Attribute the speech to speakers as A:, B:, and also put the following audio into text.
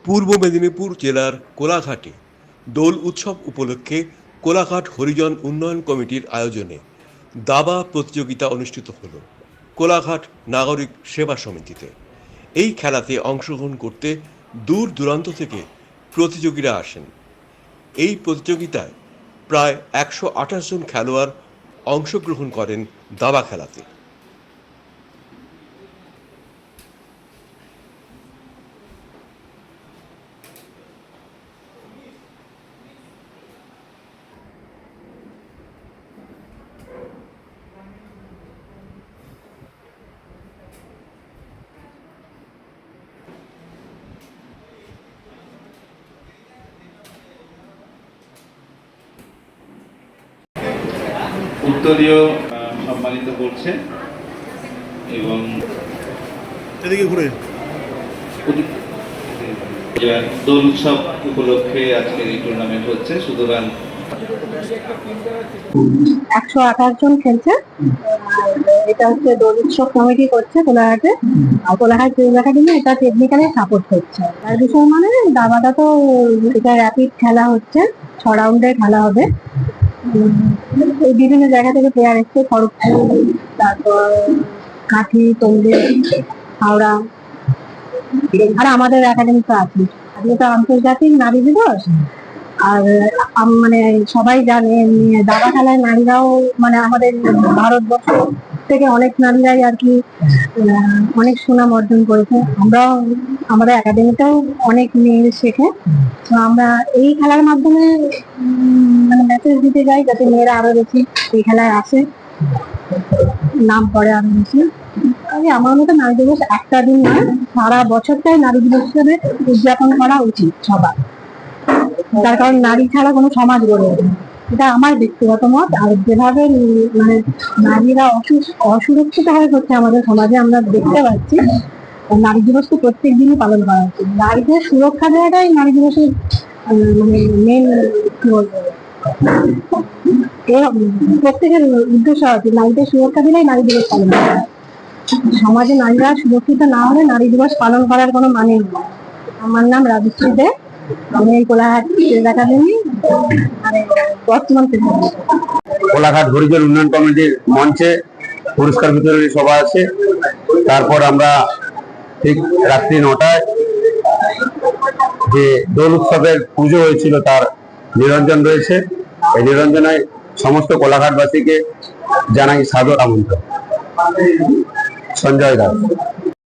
A: পূর্ব মেদিনীপুর জেলার কোলাঘাটে দোল উৎসব উপলক্ষে কোলাঘাট হরিজন উন্নয়ন কমিটির আয়োজনে দাবা প্রতিযোগিতা অনুষ্ঠিত হল কোলাঘাট নাগরিক সেবা সমিতিতে। এই খেলাতে অংশগ্রহণ করতে দূর দূরান্ত থেকে প্রতিযোগীরা আসেন। এই প্রতিযোগিতায় প্রায় 128 জন খেলোয়াড় অংশগ্রহণ করেন দাবা খেলাতে।
B: উত্তরীয় সম্মানিত করছে এবং
C: এদিকে ঘুরে
B: দোল উৎসব উপলক্ষে আজকের এই টুর্নামেন্ট হচ্ছে। সুতরাং
D: 128 জন খেলছে। এটা হচ্ছে দোল উৎসব কমিটি করছে কোলাঘাটে, আর কোলাঘাট ফিল্ম একাডেমি এটা টেকনিক্যালি সাপোর্ট করছে। তার বিষয় মানে দাবাটা তো এটা র্যাপিড খেলা হচ্ছে, 6 রাউন্ডের খেলা হবে। এই বিভিন্ন জায়গা থেকে প্লেয়ার এসছে, খড়গপুর, তারপর কাঠি, তমলুক, হাওড়া, আর আমাদের একাডেমি তো আছে। আজকে তো আন্তর্জাতিক নারী দিবস, আর মানে সবাই জানে দাবা খেলায় নারীরাও মানে আমাদের ভারতবর্ষ থেকে অনেক নারীরাই আর কি অনেক সুনাম অর্জন করেছে। আমরাও আমাদের একাডেমিতেও অনেক মেয়ে শেখে। তো আমরা এই খেলার মাধ্যমে মানে মেসেজ দিতে যাই যাতে মেয়েরা আরো বেশি এই খেলায় আসে, নাম করে আরো বেশি। আমার মতো নারী দিবস একটা দিন নয়, সারা বছরটাই নারী দিবস হিসেবে উদযাপন করা উচিত সবার। তার কারণ নারী ছাড়া কোনো সমাজ গড়ে ওঠে না, এটা আমার ব্যক্তিগত মত। আর যেভাবে মানে নারীরা অসুরক্ষিত হয়ে পড়ছে আমাদের সমাজে আমরা দেখতে পাচ্ছি, নারী দিবস তো প্রত্যেক দিনই পালন করা উচিত। নারীদের সুরক্ষা দেওয়াটাই নারী দিবসের মানে মেন কি বলবো, প্রত্যেকের উদ্দেশ্য আছে নারীদের সুরক্ষা দিলেই নারী দিবস পালন করা। সমাজে নারীরা সুরক্ষিত না হলে নারী দিবস পালন করার কোনো মানে নেই। আমার নাম রাজশ্রী দে, আমি কোলাঘাট একাডেমি বর্তমান
E: কোলাঘাট হরিজন উন্নয়ন কমিটির মঞ্চে পুরস্কার বিতরণী সভা আছে। তারপর আমরা ঠিক রাত্রি 9টায় যে দোল উৎসবের পুজো হয়েছিল তার নিরঞ্জন রয়েছে। এই নিরঞ্জনায় সমস্ত কোলাঘাটবাসীকে জানাই সাদর আমন্ত্রণ। সঞ্জয় দাস।